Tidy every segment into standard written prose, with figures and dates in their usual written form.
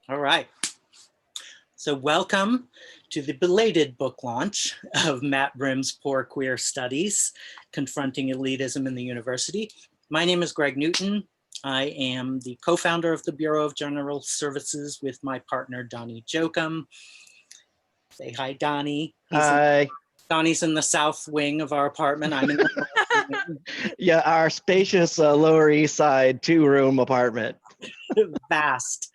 All right. So welcome to the belated book launch of Matt Brim's Poor Queer Studies, Confronting Elitism in the University. My name is Greg Newton. I am the co-founder of the Bureau of General Services with my partner, Donnie Jokum. Say hi, Donnie. Hi. Donnie's in the south wing of our apartment. I'm in the north wing. Yeah, our spacious Lower East Side 2-room apartment. Vast.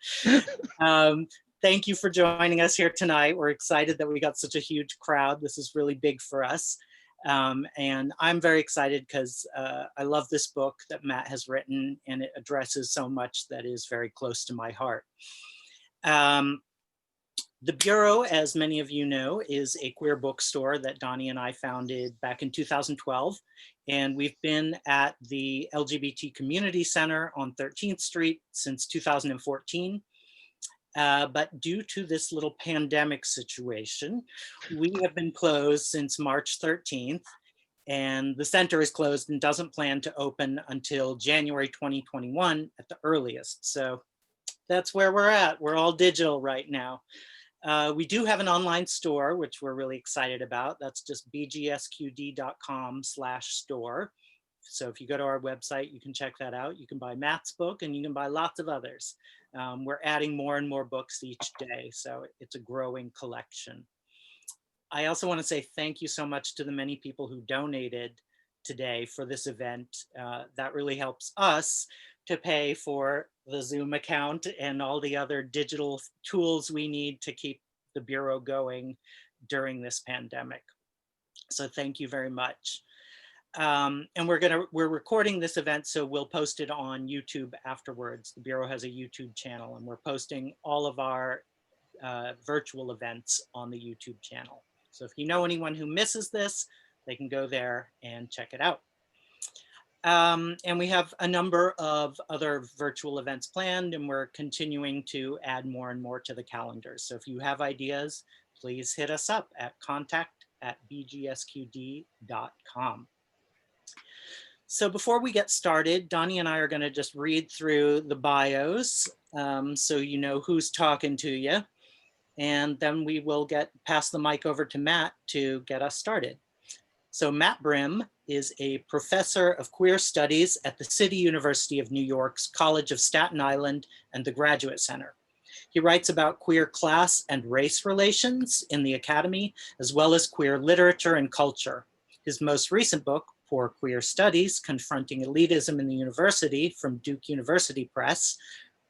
Thank you for joining us here tonight. We're excited that we got such a huge crowd. This is really big for us. And I'm very excited because I love this book that Matt has written, and it addresses so much that is very close to my heart. The Bureau, as many of you know, is a queer bookstore that Donnie and I founded back in 2012. And we've been at the LGBT Community Center on 13th Street since 2014. But due to this little pandemic situation, we have been closed since March 13th. And the center is closed and doesn't plan to open until January 2021 at the earliest. So that's where we're at. We're all digital right now. We do have an online store, which we're really excited about. That's just bgsqd.com/store. So if you go to our website, you can check that out. You can buy Matt's book and you can buy lots of others. We're adding more and more books each day, so it's a growing collection. I also want to say thank you so much to the many people who donated today for this event. That really helps us to pay for the Zoom account and all the other digital tools we need to keep the Bureau going during this pandemic. So thank you very much. And we're recording this event, so we'll post it on YouTube afterwards. The Bureau has a YouTube channel, and we're posting all of our virtual events on the YouTube channel. So if you know anyone who misses this, they can go there and check it out. And we have a number of other virtual events planned, and we're continuing to add more and more to the calendar. So if you have ideas, please hit us up at contact@bgsqd.com. So before we get started, Donnie and I are going to just read through the bios so you know who's talking to you. And then we will pass the mic over to Matt to get us started. So Matt Brim is a professor of queer studies at the City University of New York's College of Staten Island and the Graduate Center. He writes about queer class and race relations in the academy, as well as queer literature and culture. His most recent book, Poor Queer Studies, Confronting Elitism in the University from Duke University Press,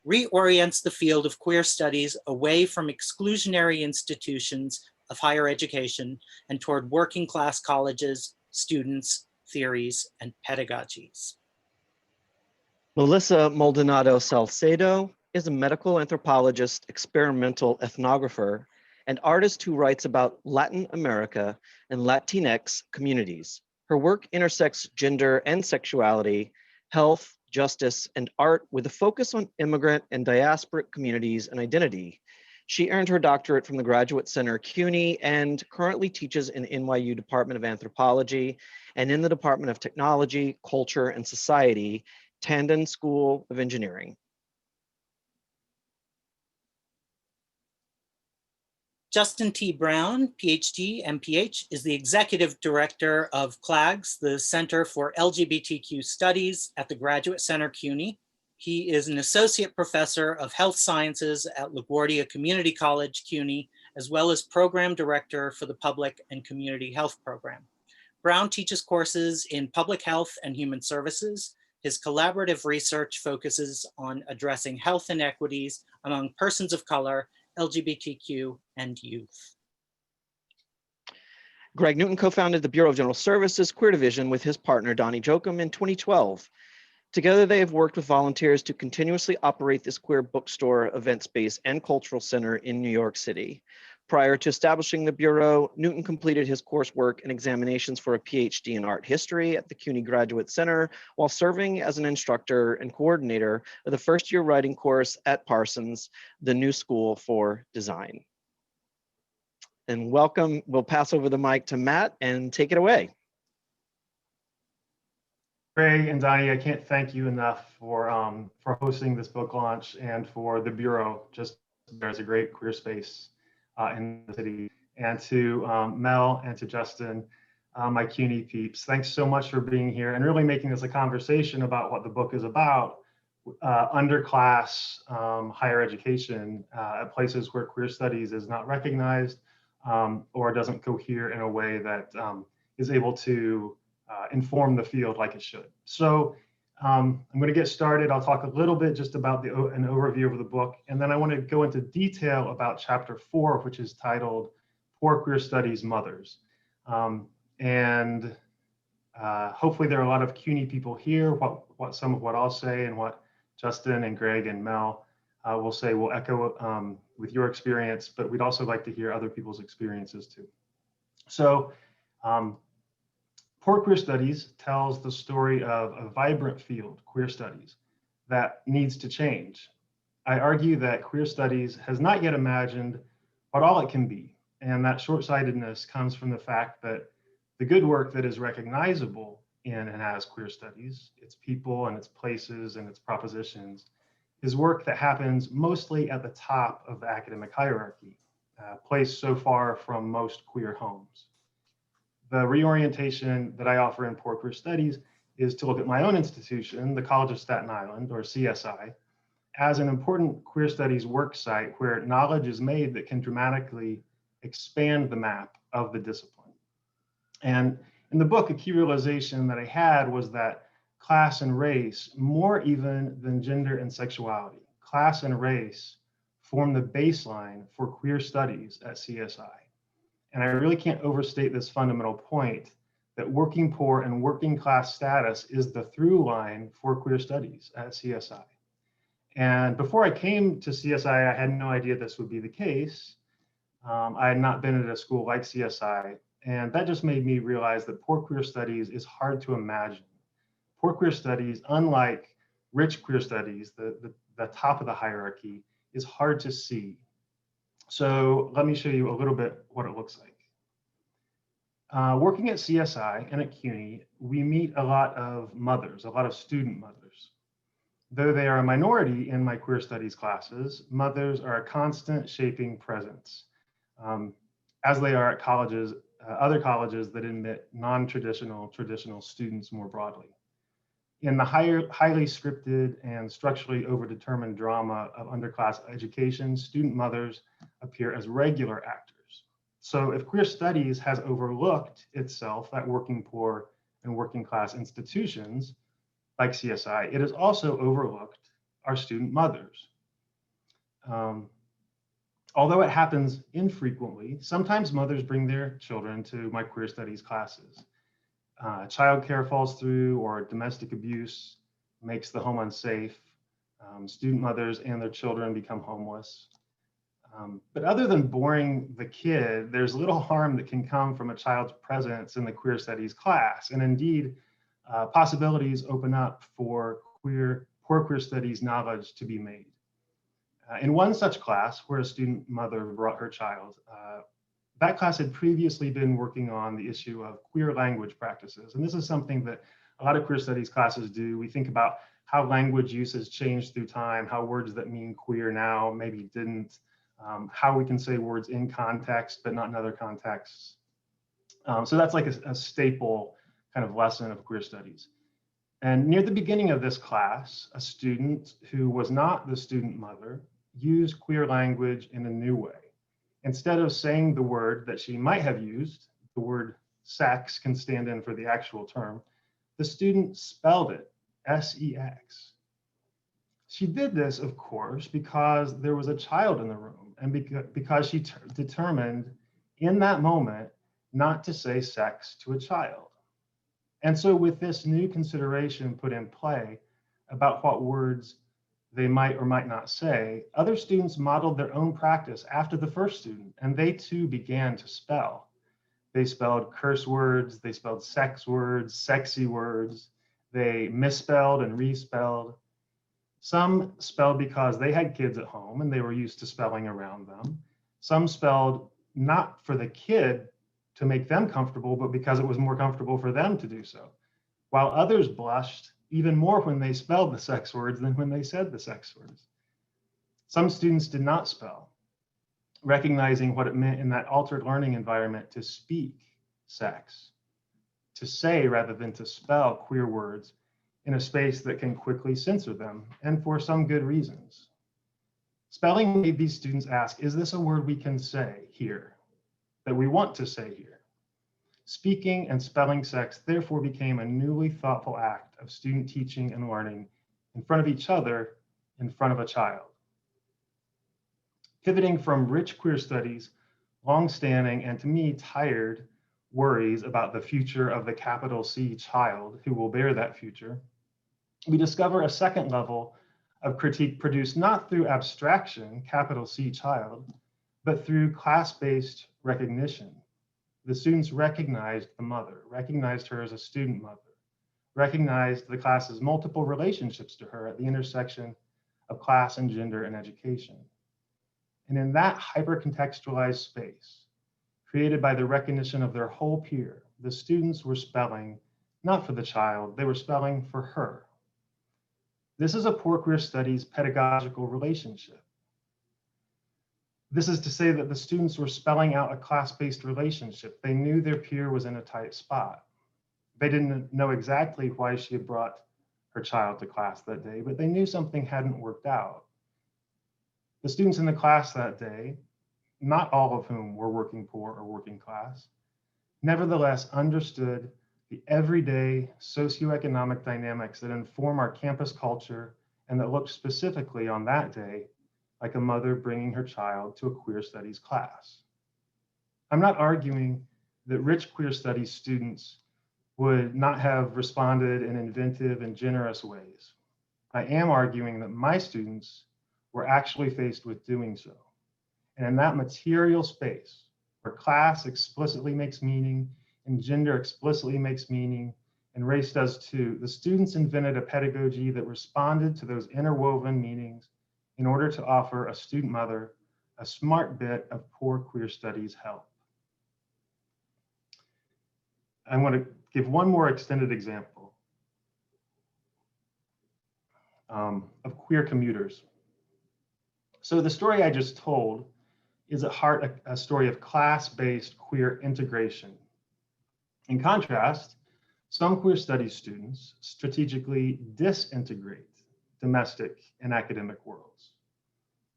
reorients the field of queer studies away from exclusionary institutions of higher education and toward working class colleges, students, theories, and pedagogies. Melissa Maldonado-Salcedo is a medical anthropologist, experimental ethnographer, and artist who writes about Latin America and Latinx communities. Her work intersects gender and sexuality, health, justice, and art with a focus on immigrant and diasporic communities and identity. She earned her doctorate from the Graduate Center CUNY and currently teaches in NYU Department of Anthropology and in the Department of Technology, Culture, and Society, Tandon School of Engineering. Justin T. Brown, PhD, MPH, is the Executive Director of CLAGS, the Center for LGBTQ Studies at the Graduate Center CUNY. He is an Associate Professor of Health Sciences at LaGuardia Community College, CUNY, as well as Program Director for the Public and Community Health Program. Brown teaches courses in public health and human services. His collaborative research focuses on addressing health inequities among persons of color, LGBTQ, and youth. Greg Newton co-founded the Bureau of General Services Queer Division with his partner, Donnie Jokum, in 2012. Together, they have worked with volunteers to continuously operate this queer bookstore, event space, and cultural center in New York City. Prior to establishing the Bureau, Newton completed his coursework and examinations for a PhD in art history at the CUNY Graduate Center while serving as an instructor and coordinator of the first-year writing course at Parsons, the New School for Design. And welcome, we'll pass over the mic to Matt and take it away. Greg and Donnie, I can't thank you enough for hosting this book launch and for the Bureau just there's a great queer space in the city. And to Mel and to Justin, my CUNY peeps, thanks so much for being here and really making this a conversation about what the book is about, underclass higher education at places where queer studies is not recognized or doesn't cohere in a way that is able to inform the field like it should. So I'm going to get started. I'll talk a little bit just about an overview of the book, and then I want to go into detail about chapter 4, which is titled Poor Queer Studies Mothers. Hopefully there are a lot of CUNY people here. What some of what I'll say and what Justin and Greg and Mel will say will echo with your experience, but we'd also like to hear other people's experiences too. So Poor Queer Studies tells the story of a vibrant field, queer studies, that needs to change. I argue that queer studies has not yet imagined what all it can be, and that short-sightedness comes from the fact that the good work that is recognizable in and as queer studies, its people and its places and its propositions, is work that happens mostly at the top of the academic hierarchy, placed so far from most queer homes. The reorientation that I offer in Poor Queer Studies is to look at my own institution, the College of Staten Island, or CSI, as an important queer studies work site where knowledge is made that can dramatically expand the map of the discipline. And in the book, a key realization that I had was that class and race, more even than gender and sexuality, class and race form the baseline for queer studies at CSI. And I really can't overstate this fundamental point that working poor and working class status is the through line for queer studies at CSI. And before I came to CSI, I had no idea this would be the case. I had not been at a school like CSI, and that just made me realize that poor queer studies is hard to imagine. Poor queer studies, unlike rich queer studies, the top of the hierarchy, is hard to see. So let me show you a little bit what it looks like. Working at CSI and at CUNY, we meet a lot of mothers, a lot of student mothers. Though they are a minority in my queer studies classes, mothers are a constant shaping presence, as they are at colleges, other colleges that admit non-traditional, traditional students more broadly. In the highly scripted and structurally overdetermined drama of underclass education, student mothers appear as regular actors. So if queer studies has overlooked itself at working poor and working class institutions like CSI, it has also overlooked our student mothers. Although it happens infrequently, sometimes mothers bring their children to my queer studies classes. Childcare falls through or domestic abuse makes the home unsafe. Student mothers and their children become homeless. But other than boring the kid, there's little harm that can come from a child's presence in the queer studies class. And indeed, possibilities open up for poor queer studies knowledge to be made. In one such class where a student mother brought her child, that class had previously been working on the issue of queer language practices. And this is something that a lot of queer studies classes do. We think about how language use has changed through time, how words that mean queer now maybe didn't, how we can say words in context, but not in other contexts. So that's like a staple kind of lesson of queer studies. And near the beginning of this class, a student who was not the student mother used queer language in a new way. Instead of saying the word that she might have used, the word sex can stand in for the actual term, the student spelled it, S-E-X. She did this, of course, because there was a child in the room and because she determined in that moment not to say sex to a child. And so with this new consideration put in play about what words they might or might not say, other students modeled their own practice after the first student, and they too began to spell. They spelled curse words, they spelled sex words, sexy words, they misspelled and respelled. Some spelled because they had kids at home and they were used to spelling around them. Some spelled not for the kid to make them comfortable, but because it was more comfortable for them to do so. While others blushed even more when they spelled the sex words than when they said the sex words. Some students did not spell, recognizing what it meant in that altered learning environment to speak sex, to say rather than to spell queer words in a space that can quickly censor them, and for some good reasons. Spelling made these students ask, is this a word we can say here, that we want to say here? Speaking and spelling sex therefore became a newly thoughtful act of student teaching and learning in front of each other, in front of a child. Pivoting from rich queer studies, long-standing and to me tired worries about the future of the capital C child who will bear that future, we discover a second level of critique produced not through abstraction, capital C child, but through class-based recognition. The students recognized the mother, recognized her as a student mother, recognized the class's multiple relationships to her at the intersection of class and gender and education. And in that hyper-contextualized space, created by the recognition of their whole peer, the students were spelling not for the child, they were spelling for her. This is a poor queer studies pedagogical relationship. This is to say that the students were spelling out a class-based relationship. They knew their peer was in a tight spot. They didn't know exactly why she had brought her child to class that day, but they knew something hadn't worked out. The students in the class that day, not all of whom were working poor or working class, nevertheless understood the everyday socioeconomic dynamics that inform our campus culture and that looked specifically on that day like a mother bringing her child to a queer studies class. I'm not arguing that rich queer studies students would not have responded in inventive and generous ways. I am arguing that my students were actually faced with doing so. And in that material space, where class explicitly makes meaning, and gender explicitly makes meaning, and race does too, the students invented a pedagogy that responded to those interwoven meanings in order to offer a student mother a smart bit of poor queer studies help. I want to give one more extended example of queer commuters. So the story I just told is at heart a story of class-based queer integration. In contrast, some queer studies students strategically disintegrate domestic and academic worlds.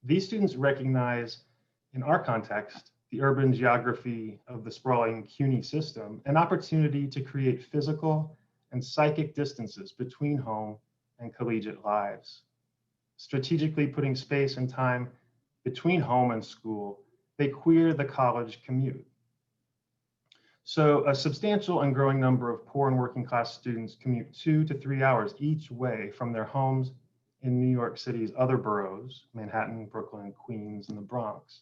These students recognize, in our context, the urban geography of the sprawling CUNY system, an opportunity to create physical and psychic distances between home and collegiate lives. Strategically putting space and time between home and school, they queer the college commute. So a substantial and growing number of poor and working class students commute 2 to 3 hours each way from their homes in New York City's other boroughs, Manhattan, Brooklyn, Queens, and the Bronx,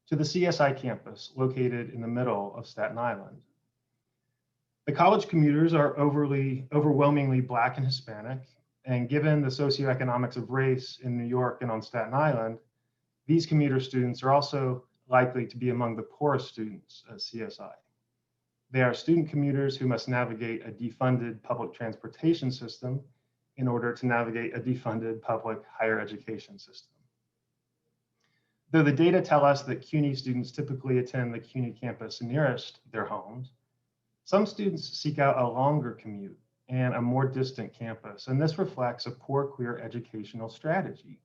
to the CSI campus located in the middle of Staten Island. The college commuters are overwhelmingly Black and Hispanic, and given the socioeconomics of race in New York and on Staten Island, these commuter students are also likely to be among the poorest students at CSI. They are student commuters who must navigate a defunded public transportation system in order to navigate a defunded public higher education system. Though the data tell us that CUNY students typically attend the CUNY campus nearest their homes, some students seek out a longer commute and a more distant campus, and this reflects a poor queer educational strategy.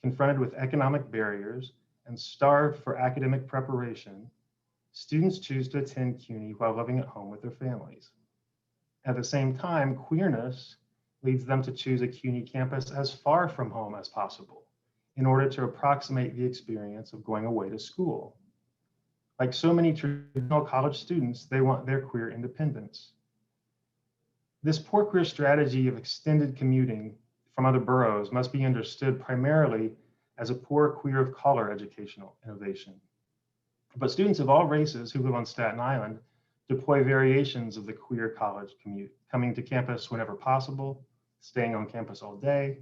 Confronted with economic barriers and starved for academic preparation, students choose to attend CUNY while living at home with their families. At the same time, queerness leads them to choose a CUNY campus as far from home as possible in order to approximate the experience of going away to school. Like so many traditional college students, they want their queer independence. This poor queer strategy of extended commuting from other boroughs must be understood primarily as a poor queer of color educational innovation. But students of all races who live on Staten Island deploy variations of the queer college commute, coming to campus whenever possible, staying on campus all day,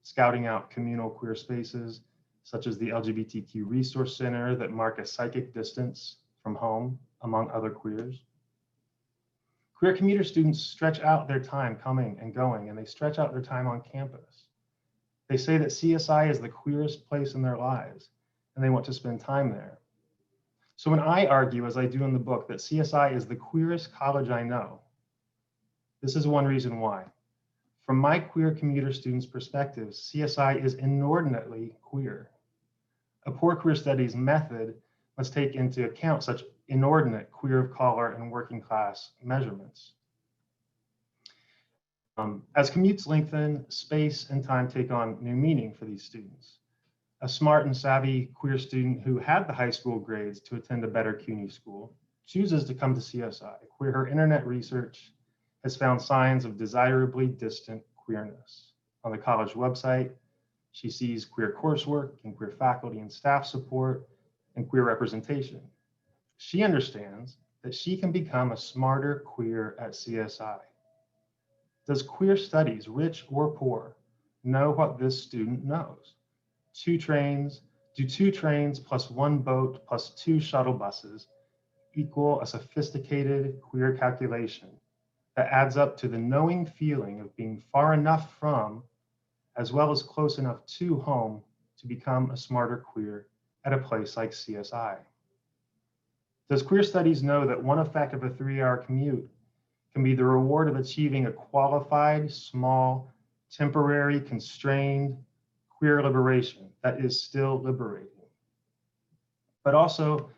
scouting out communal queer spaces, such as the LGBTQ Resource Center that mark a psychic distance from home, among other queers. Queer commuter students stretch out their time coming and going, and they stretch out their time on campus. They say that CSI is the queerest place in their lives, and they want to spend time there. So when I argue, as I do in the book, that CSI is the queerest college I know, this is one reason why. From my queer commuter students' perspective, CSI is inordinately queer. A poor queer studies method must take into account such inordinate queer of color and working class measurements. As commutes lengthen, space and time take on new meaning for these students. A smart and savvy queer student who had the high school grades to attend a better CUNY school chooses to come to CSI, where her internet research has found signs of desirably distant queerness. On the college website, she sees queer coursework and queer faculty and staff support and queer representation. She understands that she can become a smarter queer at CSI. Does queer studies, rich or poor, know what this student knows? Do 2 trains plus 1 boat plus 2 shuttle buses equal a sophisticated queer calculation that adds up to the knowing feeling of being far enough from, as well as close enough to home to become a smarter queer at a place like CSI? Does queer studies know that one effect of a 3-hour commute can be the reward of achieving a qualified, small, temporary, constrained, queer liberation that is still liberating? But also,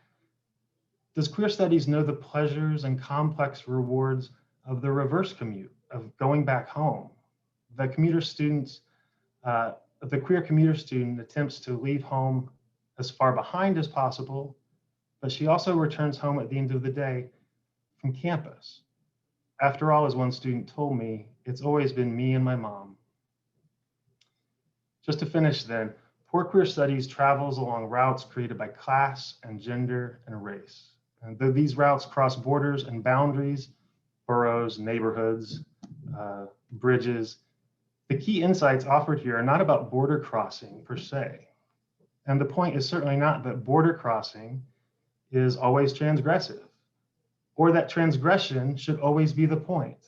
does queer studies know the pleasures and complex rewards of the reverse commute, of going back home? The queer commuter student attempts to leave home as far behind as possible, but she also returns home at the end of the day from campus. After all, as one student told me, it's always been me and my mom. Just to finish then, poor queer studies travels along routes created by class and gender and race. And though these routes cross borders and boundaries, boroughs, neighborhoods, bridges, the key insights offered here are not about border crossing per se. And the point is certainly not that border crossing is always transgressive, or that transgression should always be the point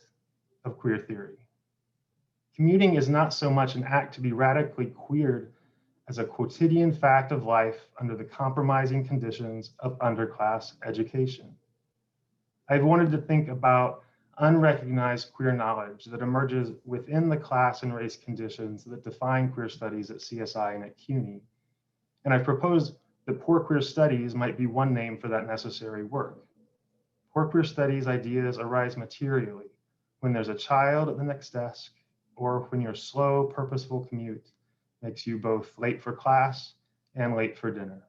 of queer theory. Commuting is not so much an act to be radically queered as a quotidian fact of life under the compromising conditions of underclass education. I've wanted to think about unrecognized queer knowledge that emerges within the class and race conditions that define queer studies at CSI and at CUNY. And I've proposed that poor queer studies might be one name for that necessary work. Poor queer studies ideas arise materially when there's a child at the next desk, or when your slow, purposeful commute makes you both late for class and late for dinner.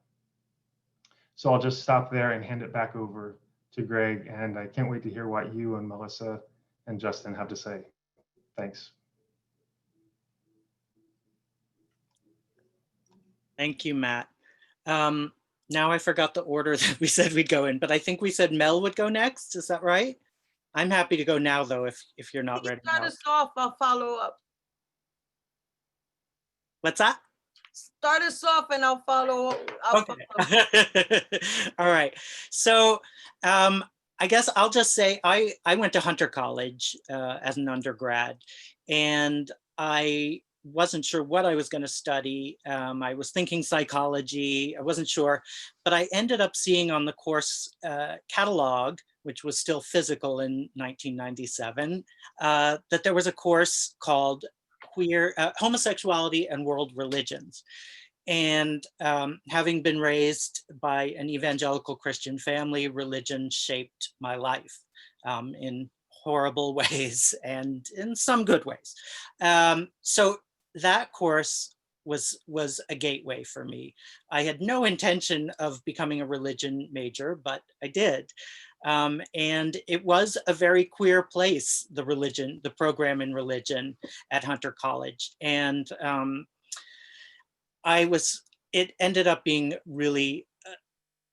So I'll just stop there and hand it back over to Greg, and I can't wait to hear what you and Melissa and Justin have to say. Thanks. Thank you, Matt. Now I forgot the order that we said we'd go in, but I think we said Mel would go next. Is that right? I'm happy to go now, though, if you're not ready. Start us off, I'll follow up. What's that? Start us off and I'll follow up. Okay. All right. So I guess I'll just say I went to Hunter College as an undergrad, and I wasn't sure what I was going to study. I was thinking psychology. I wasn't sure, but I ended up seeing on the course catalog, which was still physical in 1997, that there was a course called Homosexuality and World Religions. And having been raised by an evangelical Christian family, religion shaped my life in horrible ways and in some good ways. So that course was a gateway for me. I had no intention of becoming a religion major, but I did. And it was a very queer place, the program in religion at Hunter College. And it ended up being really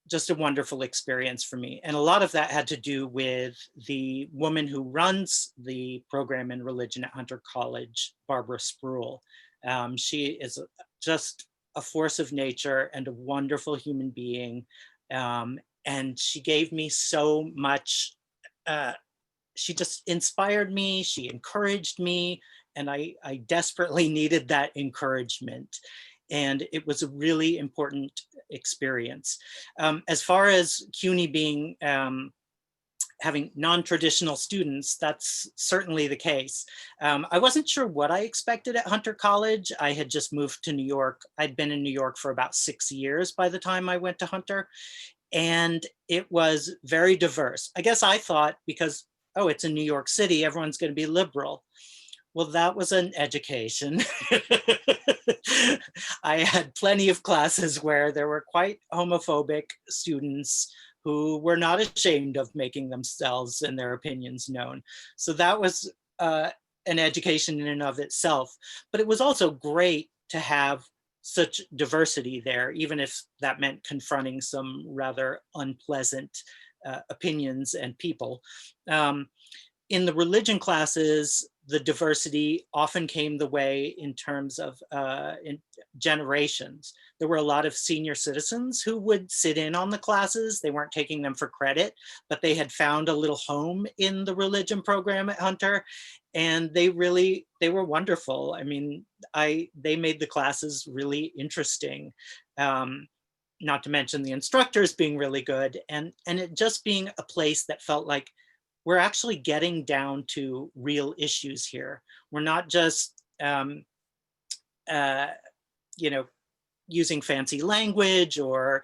just a wonderful experience for me. And a lot of that had to do with the woman who runs the program in religion at Hunter College, Barbara Spruill. She is just a force of nature and a wonderful human being. And she gave me so much, she just inspired me, she encouraged me, and I desperately needed that encouragement. And it was a really important experience. As far as CUNY being, having non-traditional students, that's certainly the case. I wasn't sure what I expected at Hunter College. I had just moved to New York. I'd been in New York for about 6 years by the time I went to Hunter. And it was very diverse. I guess I thought because, oh, it's in New York City, everyone's going to be liberal. Well, that was an education. I had plenty of classes where there were quite homophobic students who were not ashamed of making themselves and their opinions known. So that was an education in and of itself. But it was also great to have such diversity there, even if that meant confronting some rather unpleasant opinions and people. In the religion classes, the diversity often came the way in terms of in generations. There were a lot of senior citizens who would sit in on the classes. They weren't taking them for credit, but they had found a little home in the religion program at Hunter. And they were wonderful. I mean, they made the classes really interesting. Not to mention the instructors being really good, and it just being a place that felt like we're actually getting down to real issues here. We're not just, using fancy language or,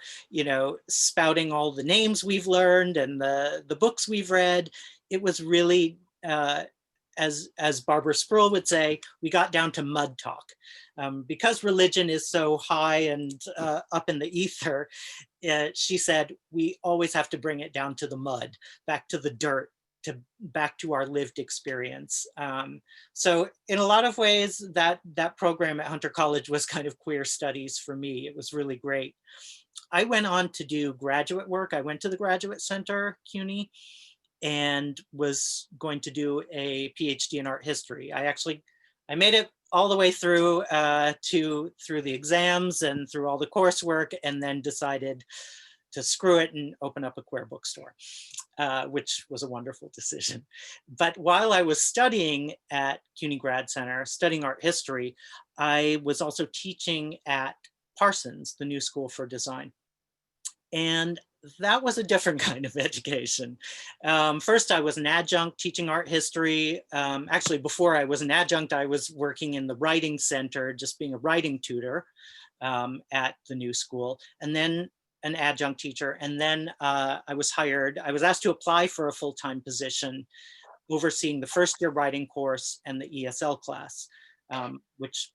spouting all the names we've learned and the books we've read. It was really, as Barbara Sproul would say, we got down to mud talk. Because religion is so high and up in the ether, she said, we always have to bring it down to the mud, back to the dirt, back to our lived experience. So in a lot of ways, that program at Hunter College was kind of queer studies for me. It was really great. I went on to do graduate work. I went to the Graduate Center, CUNY, and was going to do a PhD in art history. I made it all the way through through the exams and through all the coursework, and then decided to screw it and open up a queer bookstore, which was a wonderful decision. But while I was studying at CUNY Grad Center, studying art history, I was also teaching at Parsons, the New School for Design. And that was a different kind of education. First, I was an adjunct teaching art history. Actually, before I was an adjunct, I was working in the writing center, just being a writing tutor at the New School, and then an adjunct teacher. And then I was asked to apply for a full-time position overseeing the first year writing course and the ESL class, which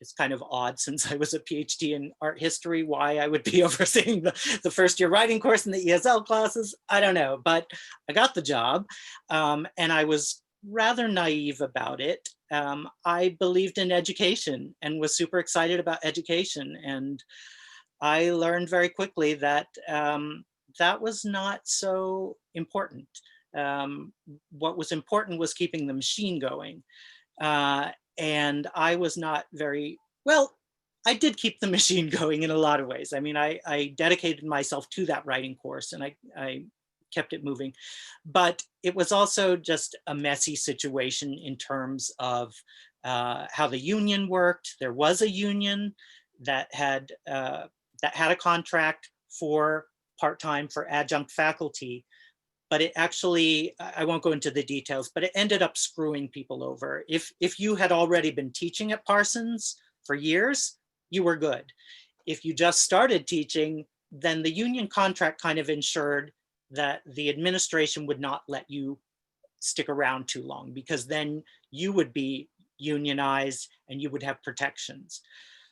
is kind of odd since I was a PhD in art history, why I would be overseeing the first year writing course and the ESL classes. I don't know, but I got the job, and I was rather naive about it. I believed in education and was super excited about education. And I learned very quickly that that was not so important. What was important was keeping the machine going. And I was not very, well, I did keep the machine going in a lot of ways. I mean, I dedicated myself to that writing course and I kept it moving. But it was also just a messy situation in terms of how the union worked. There was a union that had a contract for part-time for adjunct faculty, but it actually, I won't go into the details, but it ended up screwing people over. If you had already been teaching at Parsons for years, you were good. If you just started teaching, then the union contract kind of ensured that the administration would not let you stick around too long, because then you would be unionized and you would have protections.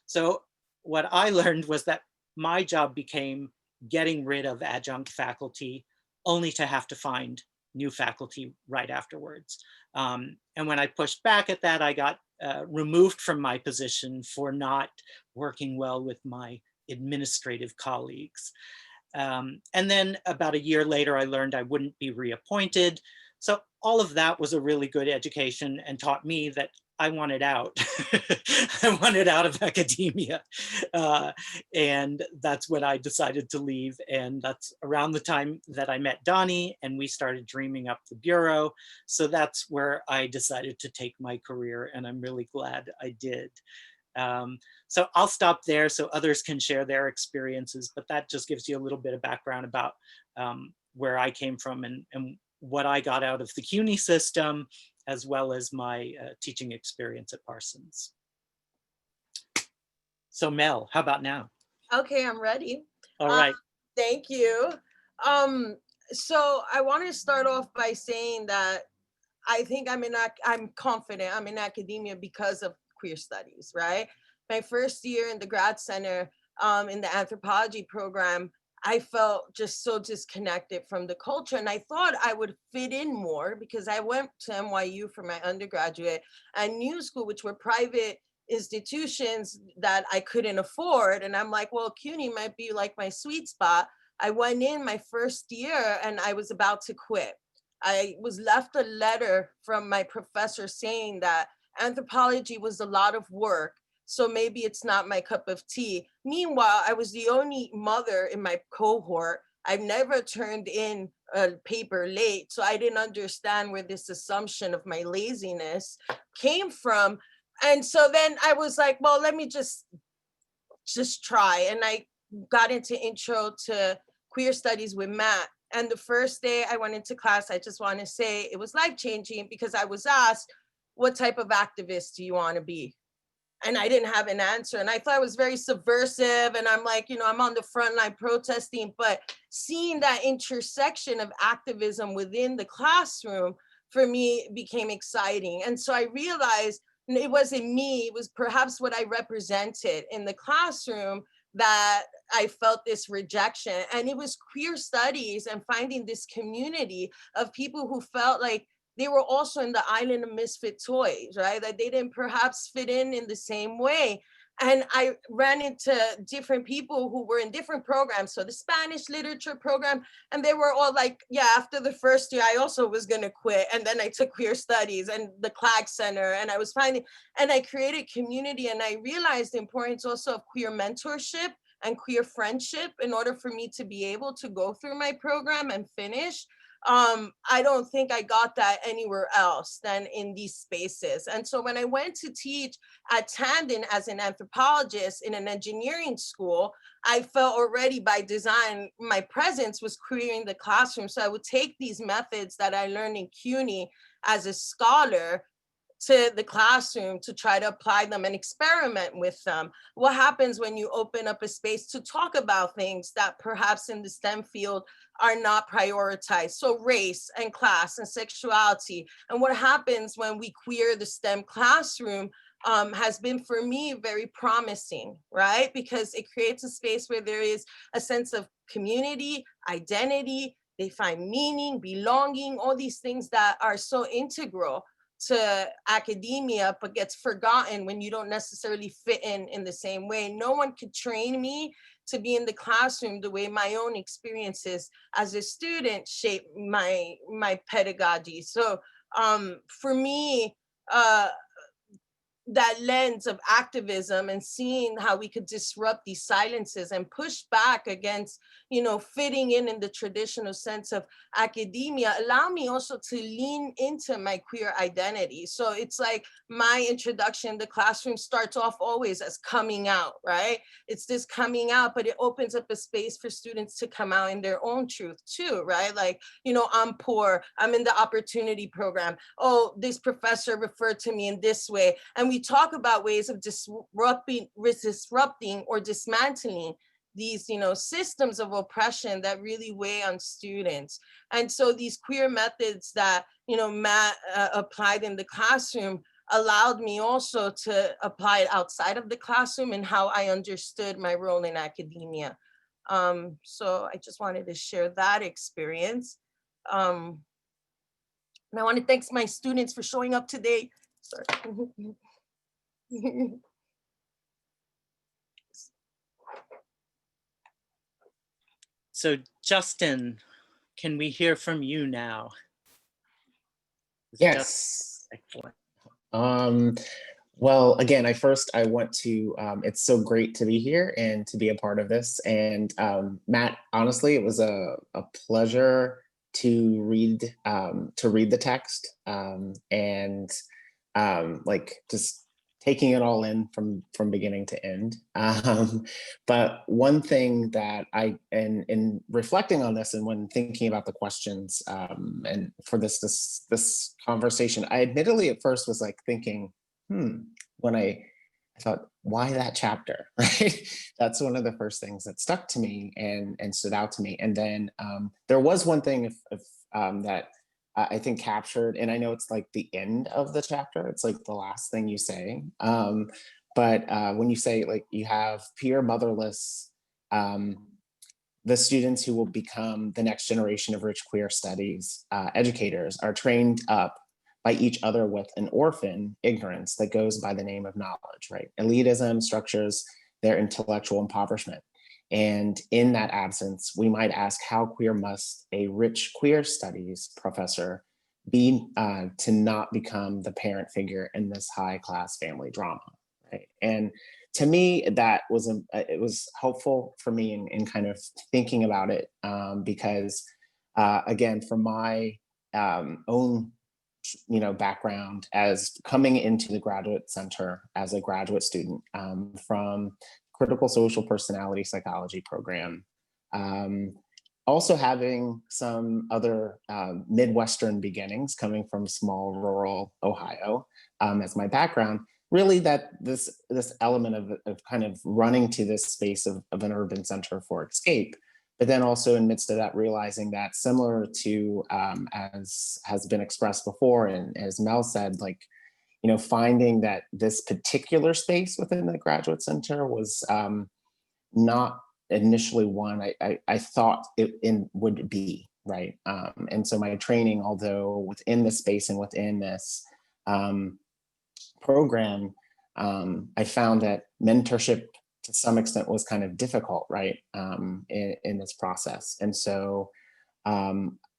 So what I learned was that my job became getting rid of adjunct faculty, only to have to find new faculty right afterwards. And when I pushed back at that, I got removed from my position for not working well with my administrative colleagues. And then about a year later, I learned I wouldn't be reappointed. So all of that was a really good education and taught me that I wanted out. I wanted out of academia. And that's when I decided to leave. And that's around the time that I met Donnie and we started dreaming up the Bureau. So that's where I decided to take my career, and I'm really glad I did. So I'll stop there so others can share their experiences, but that just gives you a little bit of background about where I came from and what I got out of the CUNY system, as well as my teaching experience at Parsons. So Mel, how about now? Okay, I'm ready. All right. Thank you. So I want to start off by saying that I think I'm confident I'm in academia because of queer studies, right? My first year in the grad center in the anthropology program, I felt just so disconnected from the culture. And I thought I would fit in more because I went to NYU for my undergraduate and New School, which were private institutions that I couldn't afford. And I'm like, well, CUNY might be like my sweet spot. I went in my first year and I was about to quit. I was left a letter from my professor saying that anthropology was a lot of work, so maybe it's not my cup of tea. Meanwhile, I was the only mother in my cohort. I've never turned in a paper late, so I didn't understand where this assumption of my laziness came from. And so then I was like, well, let me just try. And I got into intro to queer studies with Matt. And the first day I went into class, I just want to say it was life-changing because I was asked, what type of activist do you want to be? And I didn't have an answer. And I thought it was very subversive. And I'm like, I'm on the front line protesting, but seeing that intersection of activism within the classroom for me became exciting. And so I realized it wasn't me, it was perhaps what I represented in the classroom that I felt this rejection. And it was queer studies and finding this community of people who felt like they were also in the island of misfit toys, right? That they didn't perhaps fit in the same way. And I ran into different people who were in different programs. So the Spanish literature program, and they were all like, yeah, after the first year, I also was gonna quit. And then I took queer studies and the CLAGS Center, and I was finding, and I created community, and I realized the importance also of queer mentorship and queer friendship in order for me to be able to go through my program and finish. I don't think I got that anywhere else than in these spaces. And so when I went to teach at Tandon as an anthropologist in an engineering school, I felt already by design, my presence was queering the classroom. So I would take these methods that I learned in CUNY as a scholar to the classroom to try to apply them and experiment with them. What happens when you open up a space to talk about things that perhaps in the STEM field are not prioritized? So race and class and sexuality. And what happens when we queer the STEM classroom has been for me very promising, right? Because it creates a space where there is a sense of community, identity, they find meaning, belonging, all these things that are so integral to academia, but gets forgotten when you don't necessarily fit in the same way. No one could train me to be in the classroom the way my own experiences as a student shape my pedagogy. So for me, that lens of activism and seeing how we could disrupt these silences and push back against, fitting in the traditional sense of academia, allow me also to lean into my queer identity. So it's like my introduction in the classroom starts off always as coming out, right? It's this coming out, but it opens up a space for students to come out in their own truth too, right? Like, I'm poor, I'm in the opportunity program. Oh, this professor referred to me in this way. And we talk about ways of disrupting or dismantling these, systems of oppression that really weigh on students. And so these queer methods that, Matt applied in the classroom allowed me also to apply it outside of the classroom and how I understood my role in academia. So I just wanted to share that experience. And I want to thank my students for showing up today. Sorry. So Justin, can we hear from you now? Yes. Excellent. Well, again, I want to, it's so great to be here and to be a part of this. And Matt, honestly, it was a pleasure to read the text, and like just taking it all in from beginning to end. But one thing that in reflecting on this and when thinking about the questions, and for this conversation, I admittedly at first was like thinking, when I thought, why that chapter, right? That's one of the first things that stuck to me and stood out to me. And then there was one thing that I think captured, and I know it's like the end of the chapter, it's like the last thing you say. But when you say like you have peer motherless, the students who will become the next generation of rich queer studies educators are trained up by each other with an orphan ignorance that goes by the name of knowledge, right? Elitism structures their intellectual impoverishment. And in that absence, we might ask, how queer must a rich queer studies professor be to not become the parent figure in this high class family drama, right? And to me, that was it was helpful for me in kind of thinking about it, because again, from my own background as coming into the graduate center as a graduate student, from critical social personality psychology program, also having some other Midwestern beginnings coming from small rural Ohio as my background, really that this element of kind of running to this space of an urban center for escape. But then also in midst of that, realizing that similar to as has been expressed before, and as Mel said, like, finding that this particular space within the graduate center was not initially one I thought it would be, right? And so my training, although within this space and within this program, I found that mentorship to some extent was kind of difficult, right, in this process. And so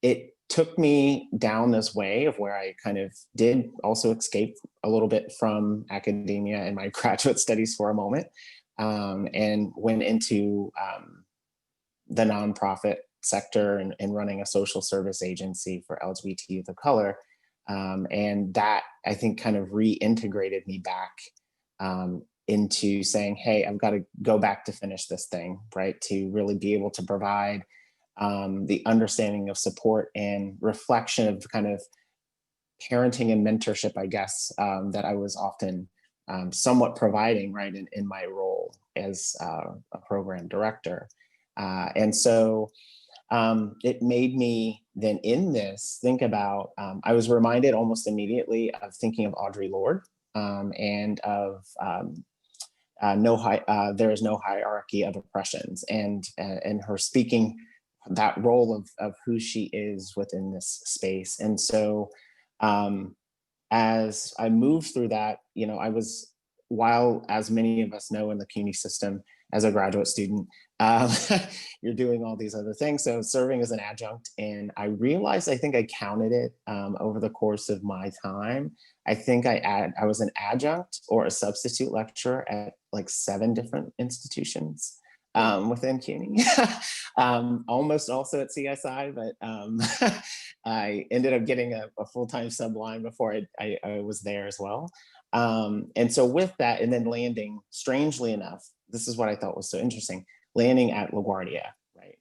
it took me down this way of where I kind of did also escape a little bit from academia and my graduate studies for a moment, and went into the nonprofit sector and running a social service agency for LGBT youth of color. And that, I think, kind of reintegrated me back into saying, hey, I've got to go back to finish this thing, right? To really be able to provide the understanding of support and reflection of kind of parenting and mentorship, I guess, that I was often somewhat providing, right, in my role as a program director. And so it made me then in this think about, I was reminded almost immediately of thinking of Audre Lorde, and of there is no hierarchy of oppressions, and her speaking that role of who she is within this space. And so as I moved through that, I was, while as many of us know in the CUNY system as a graduate student, you're doing all these other things. So serving as an adjunct, and I realized, I think I counted it over the course of my time. I think I was an adjunct or a substitute lecturer at like 7 different institutions within CUNY. Almost also at CSI, but I ended up getting a full-time subline before I was there as well. And so with that, and then landing, strangely enough, this is what I thought was so interesting, landing at LaGuardia, right,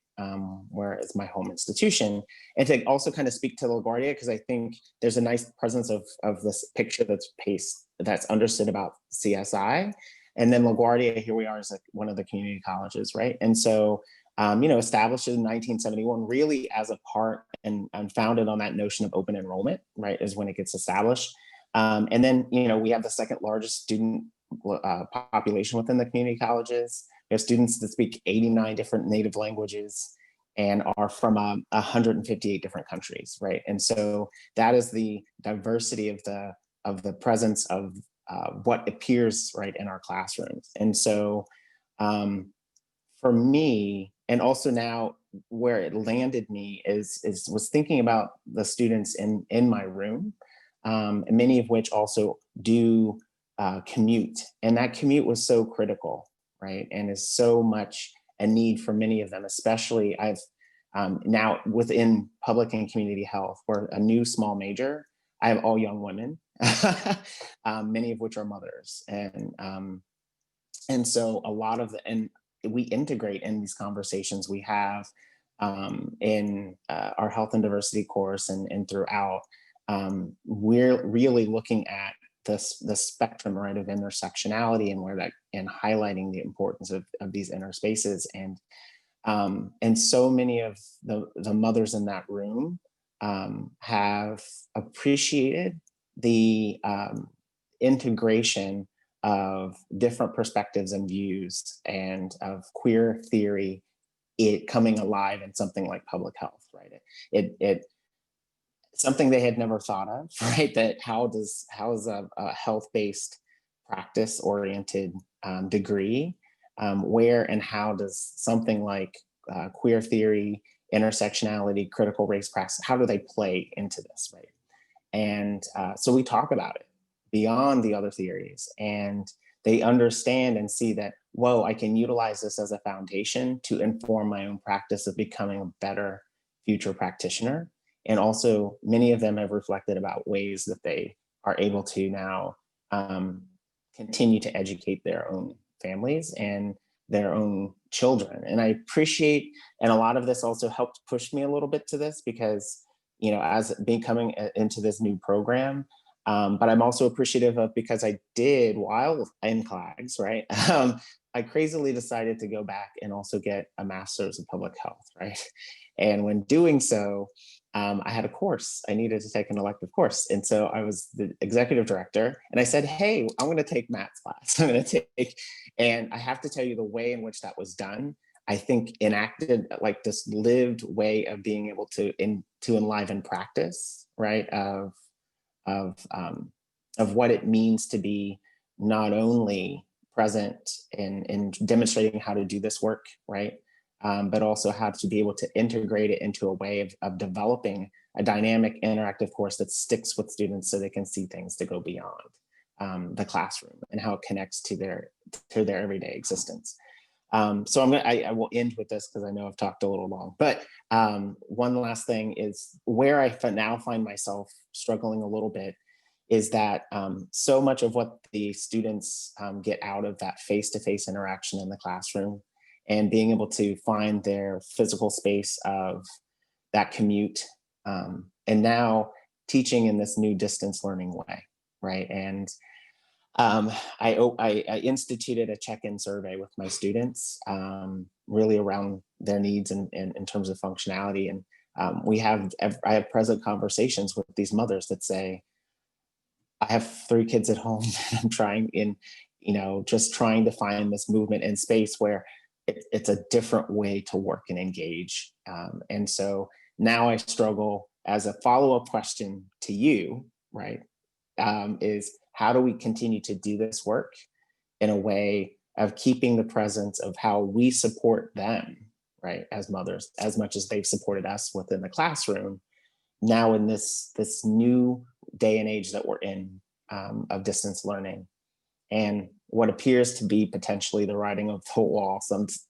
where it's my home institution. And to also kind of speak to LaGuardia, because I think there's a nice presence of this picture that's understood about CSI. And then LaGuardia, here we are, is like one of the community colleges, right? And so, established in 1971, really as a part and founded on that notion of open enrollment, right, is when it gets established. And then, we have the second largest student population within the community colleges. We have students that speak 89 different native languages and are from 158 different countries, right? And so that is the diversity of the presence of what appears, right, in our classrooms. And so for me, and also now where it landed me was thinking about the students in my room. many of which also do commute. And that commute was so critical, right? And is so much a need for many of them, especially I've now within public and community health, we're a new small major. I have all young women, many of which are mothers. And so a lot of and we integrate in these conversations we have in our health and diversity course and throughout, we're really looking at the spectrum, right, of intersectionality and where that, and highlighting the importance of these inner spaces. And so many of the mothers in that room have appreciated the integration of different perspectives and views and of queer theory, it coming alive in something like public health, right? It something they had never thought of, right? That how is a health-based, practice-oriented degree, where and how does something like queer theory, intersectionality, critical race practice, how do they play into this, right? And so we talk about it beyond the other theories, and they understand and see that, whoa, I can utilize this as a foundation to inform my own practice of becoming a better future practitioner. And also many of them have reflected about ways that they are able to now continue to educate their own families and their own children. And I appreciate, and a lot of this also helped push me a little bit to this because, you know, as becoming into this new program, but I'm also appreciative of, because I did while in CLAGS, right? I crazily decided to go back and also get a master's in public health, right? And when doing so, I had a course. I needed to take an elective course. And so I was the executive director and I said, hey, I'm going to take Matt's class. I'm going to take, and I have to tell you the way in which that was done, I think enacted like this lived way of being able to enliven practice, right? Of what it means to be not only present in demonstrating how to do this work, right? But also how to be able to integrate it into a way of developing a dynamic interactive course that sticks with students so they can see things to go beyond the classroom and how it connects to their everyday existence. So I will end with this because I know I've talked a little long, but one last thing is where I now find myself struggling a little bit is that so much of what the students get out of that face-to-face interaction in the classroom and being able to find their physical space of that commute, and now teaching in this new distance learning way, right? And I instituted a check-in survey with my students, really around their needs and in terms of functionality. And I have present conversations with these mothers that say, I have 3 kids at home and I'm trying just trying to find this movement in space where it's a different way to work and engage. And so now I struggle as a follow-up question to you, right? Is how do we continue to do this work in a way of keeping the presence of how we support them, right, as mothers, as much as they've supported us within the classroom, now in this new day and age that we're in, of distance learning, and what appears to be potentially the writing of the wall,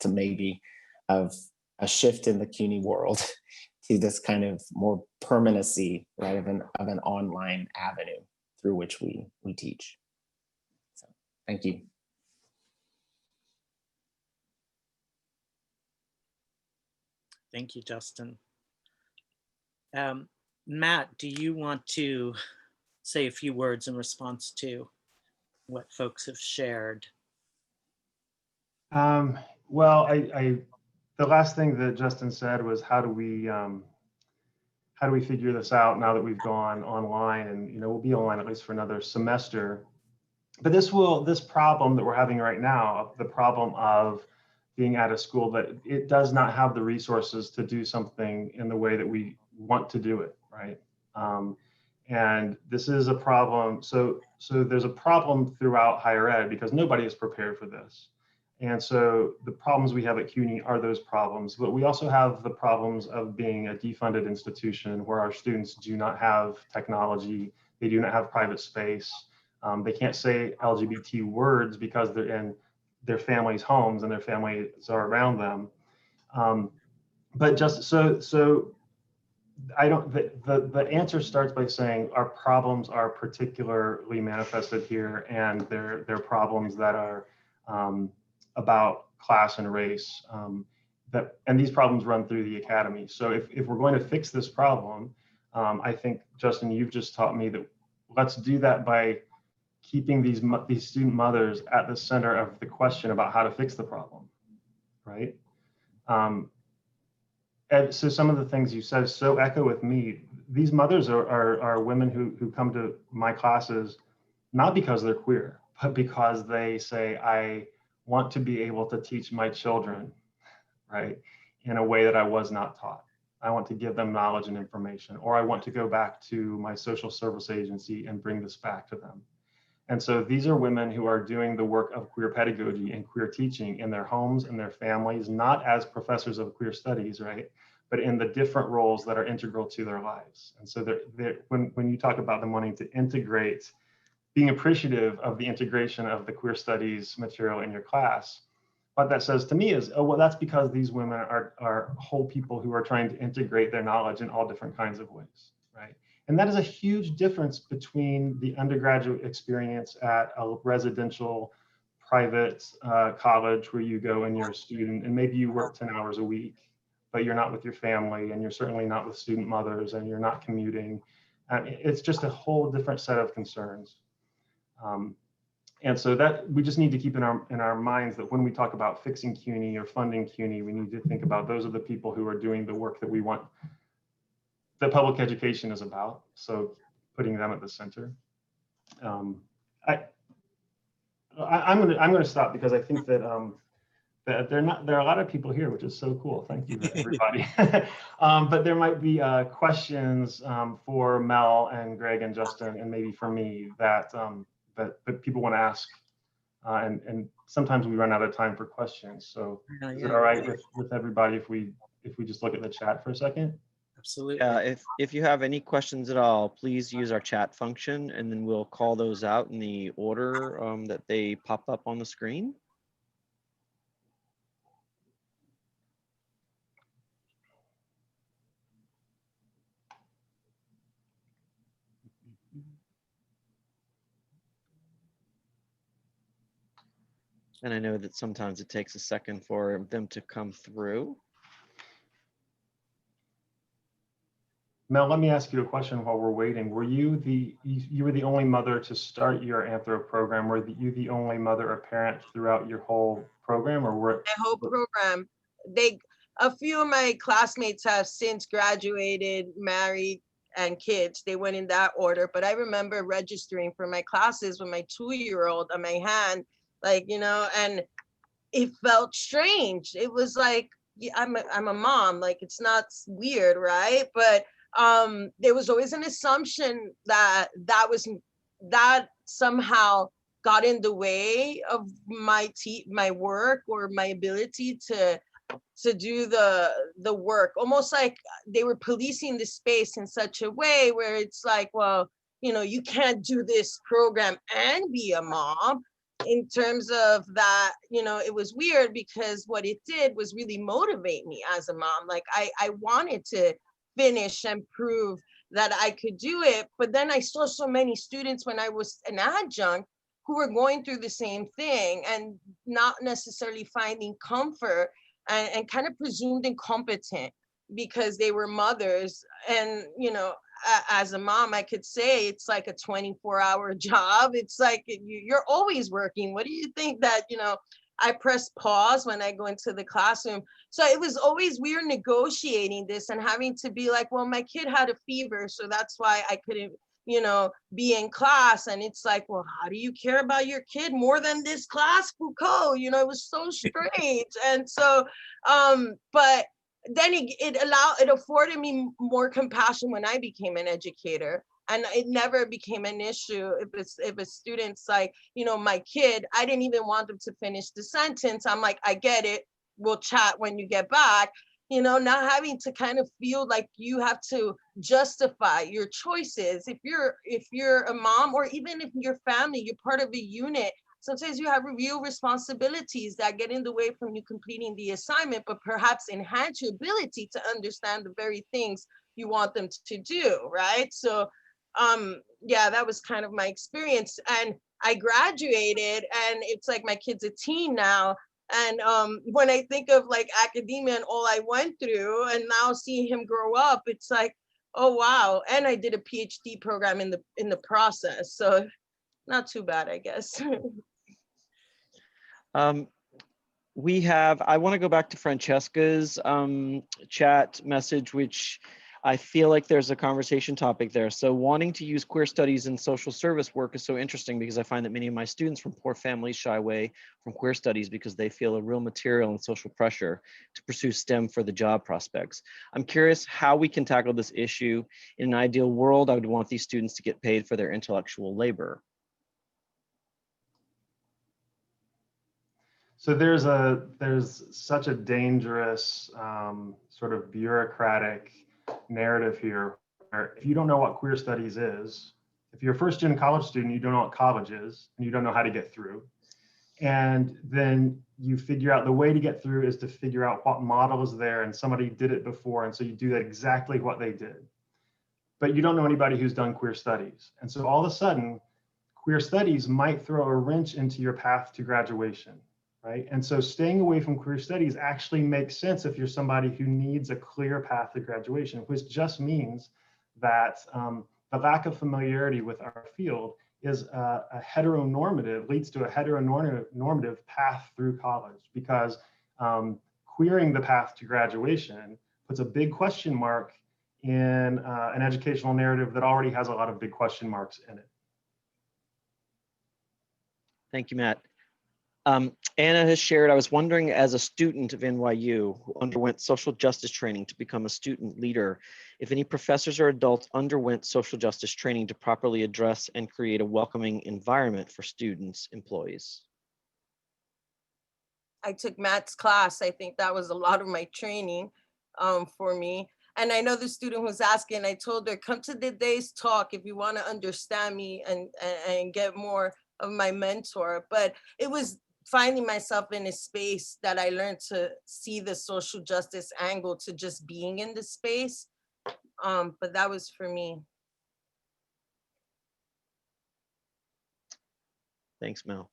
to maybe of a shift in the CUNY world to this kind of more permanency, right, of an online avenue through which we teach. So thank you. Thank you, Justin. Matt, do you want to say a few words in response to what folks have shared? Well, the last thing that Justin said was how do we figure this out now that we've gone online, and we'll be online at least for another semester. But this problem that we're having right now, the problem of being at a school that it does not have the resources to do something in the way that we want to do it, right? And this is a problem. So there's a problem throughout higher ed because nobody is prepared for this. And so the problems we have at CUNY are those problems, but we also have the problems of being a defunded institution where our students do not have technology, They do not have private space. They can't say LGBT words because they're in their families' homes and their families are around them. But just so I don't, the answer starts by saying our problems are particularly manifested here, and they're problems that are about class and race. And these problems run through the academy. So if we're going to fix this problem, I think, Justin, you've just taught me that let's do that by keeping these student mothers at the center of the question about how to fix the problem, right? And so some of the things you said so echo with me. These mothers are women who come to my classes not because they're queer, but because they say, I want to be able to teach my children, right, in a way that I was not taught. I want to give them knowledge and information, or I want to go back to my social service agency and bring this back to them. And so these are women who are doing the work of queer pedagogy and queer teaching in their homes and their families, not as professors of queer studies, right, but in the different roles that are integral to their lives. And so when you talk about them wanting to integrate, being appreciative of the integration of the queer studies material in your class, what that says to me is, oh, well, that's because these women are whole people who are trying to integrate their knowledge in all different kinds of ways, right? And that is a huge difference between the undergraduate experience at a residential private college where you go and you're a student and maybe you work 10 hours a week, but you're not with your family and you're certainly not with student mothers and you're not commuting. It's just a whole different set of concerns. And so that we just need to keep in our minds that when we talk about fixing CUNY or funding CUNY, we need to think about those are the people who are doing the work that we want, that public education is about. So putting them at the center. I'm going to stop because I think that that there are a lot of people here, which is so cool. Thank you, everybody. But there might be questions for Mel and Greg and Justin, and maybe for me that that people want to ask. And sometimes we run out of time for questions. So is it all right with everybody if we just look at the chat for a second? Absolutely. If you have any questions at all, please use our chat function, and then we'll call those out in the order that they pop up on the screen. And I know that sometimes it takes a second for them to come through. Mel, let me ask you a question while we're waiting. Were you were the only mother to start your anthro program? Were you the only mother or parent throughout your whole program, or were my whole program? A few of my classmates have since graduated, married, and kids. They went in that order. But I remember registering for my classes with my 2-year-old on my hand, like, you know, and it felt strange. It was like, I'm a mom, like, it's not weird, right? But there was always an assumption that that somehow got in the way of my work or my ability to do the work, almost like they were policing the space in such a way where it's like, well, you know, you can't do this program and be a mom. In terms of that, you know, it was weird because what it did was really motivate me as a mom. Like I wanted to finish and prove that I could do it. But then I saw so many students when I was an adjunct who were going through the same thing and not necessarily finding comfort and kind of presumed incompetent because they were mothers. And, you know, as a mom, I could say it's like a 24-hour job. It's like you're always working. What do you think that, you know, I press pause when I go into the classroom? So it was always weird negotiating this and having to be like, well, my kid had a fever, so that's why I couldn't, you know, be in class. And it's like, well, how do you care about your kid more than this class, Foucault? You know, it was so strange. And so, but then it afforded me more compassion when I became an educator. And it never became an issue if a student's like, you know, my kid, I didn't even want them to finish the sentence. I'm like, I get it. We'll chat when you get back. you know, not having to kind of feel like you have to justify your choices. If you're a mom, or even if your family, you're part of a unit, sometimes you have real responsibilities that get in the way from you completing the assignment, but perhaps enhance your ability to understand the very things you want them to do, right? So yeah, that was kind of my experience. And I graduated, and it's like my kid's a teen now. And when I think of like academia and all I went through, and now seeing him grow up, it's like, oh wow. And I did a PhD program in the process, so not too bad, I guess. I want to go back to Francesca's chat message, which I feel like there's a conversation topic there. So wanting to use queer studies in social service work is so interesting, because I find that many of my students from poor families shy away from queer studies because they feel a real material and social pressure to pursue STEM for the job prospects. I'm curious how we can tackle this issue. In an ideal world, I would want these students to get paid for their intellectual labor. So there's such a dangerous sort of bureaucratic narrative here, where if you don't know what queer studies is, if you're a first-gen college student, you don't know what college is, and you don't know how to get through. And then you figure out the way to get through is to figure out what model is there, and somebody did it before, and so you do that exactly what they did. But you don't know anybody who's done queer studies. And so all of a sudden, queer studies might throw a wrench into your path to graduation. Right? And so staying away from queer studies actually makes sense if you're somebody who needs a clear path to graduation, which just means that the lack of familiarity with our field is leads to a heteronormative path through college, because queering the path to graduation puts a big question mark in an educational narrative that already has a lot of big question marks in it. Thank you, Matt. Anna has shared, I was wondering, as a student of NYU who underwent social justice training to become a student leader, if any professors or adults underwent social justice training to properly address and create a welcoming environment for students, employees. I took Matt's class. I think that was a lot of my training for me. And I know the student was asking, I told her, come to the day's talk if you want to understand me and get more of my mentor. But it was finding myself in a space that I learned to see the social justice angle to just being in the space. But that was for me. Thanks, Mel.